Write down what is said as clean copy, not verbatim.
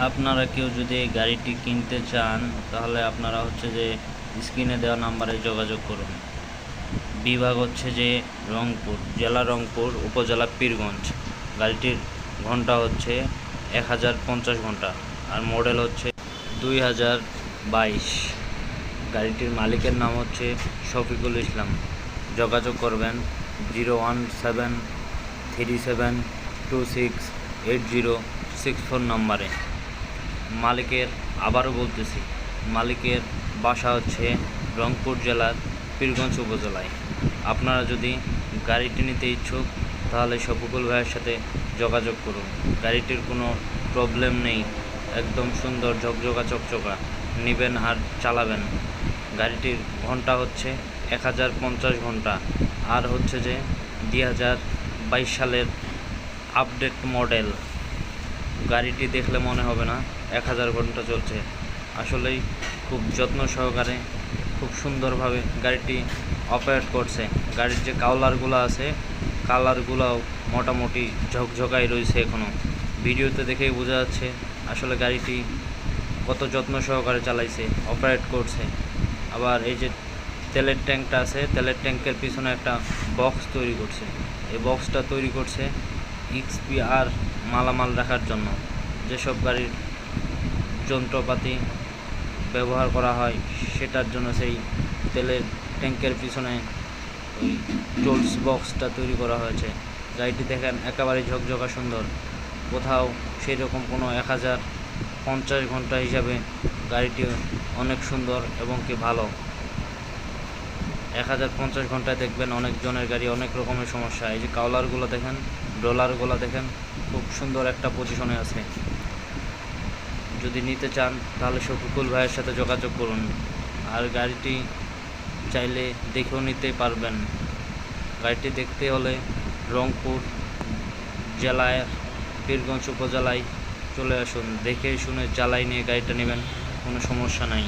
আপনারা কেউ যদি এই গাড়িটি কিনতে চান তাহলে আপনারা হচ্ছে যে স্ক্রিনে দেওয়া নাম্বারে যোগাযোগ করুন। বিভাগ হচ্ছে যে রংপুর, জেলা রংপুর, উপজেলা পীরগঞ্জ। গাড়িটির ঘন্টা হচ্ছে 1050 ঘন্টা আর মডেল হচ্ছে 2022। গাড়িটির মালিকের নাম হচ্ছে শফিকুল ইসলাম। যোগাযোগ করবেন 01737268064 নম্বরে। মালিকের আবারও বলতেছি, মালিকের বাসা হচ্ছে রংপুর জেলার পীরগঞ্জ উপজেলায়। আপনারা যদি গাড়িটি নিতে ইচ্ছুক তাহলে শফিকুল ভাইয়ের সাথে যোগাযোগ করুন। গাড়িটির কোনো প্রবলেম নেই, একদম সুন্দর ঝকঝকা চকচকা, নেবেন আর চালাবেন। গাড়িটির ঘন্টা হচ্ছে 1050 ঘন্টা আর হচ্ছে যে 2022 সালের আপডেট মডেল। গাড়িটি দেখলে মনে হবে না 1000 ঘন্টা চলছে। আসলেই খুব যত্ন সহকারে খুব সুন্দরভাবে গাড়িটি অপারেট করছে। গাড়ির যে কালারগুলো আছে, কালারগুলোও মোটামুটি ঝকঝকাই রয়েছে এখনও। ভিডিওতে দেখেই বোঝা যাচ্ছে আসলে গাড়িটি কত যত্ন সহকারে চালাইছে, অপারেট করছে। আবার এই যে তেলের ট্যাঙ্কটা আছে, তেলের ট্যাঙ্কের পিছনে একটা বক্স তৈরি করছে। এই বক্সটা তৈরি করছে XPR মালামাল রাখার জন্য। যেসব গাড়ির যন্ত্রপাতি ব্যবহার করা হয় সেটার জন্য সেই তেলের ট্যাঙ্কের পিছনে ওই টুলস বক্সটা তৈরি করা হয়েছে। গাড়িটি দেখেন একেবারে ঝকঝকা সুন্দর, কোথাও সেই রকম কোনো 1050 ঘন্টা হিসাবে গাড়িটি অনেক সুন্দর এবং কি ভালো। 1050 ঘন্টায় দেখবেন অনেকজনের গাড়ি অনেক রকমের সমস্যা। এই যে কাউলারগুলো দেখেন, ডলারগুলো দেখেন, খুব সুন্দর একটা পজিশনে আছে। যদি নিতে চান তাহলে শফিকুল ভাইয়ের সাথে যোগাযোগ করুন। আর গাড়িটি চাইলে দেখেও নিতে পারবেন। গাড়িটি দেখতে হলে রংপুর জেলায় পীরগঞ্জ উপজেলায় চলে আসুন। দেখে শুনে চালাই নিয়ে গাড়িটা নেবেন, কোনো সমস্যা নাই।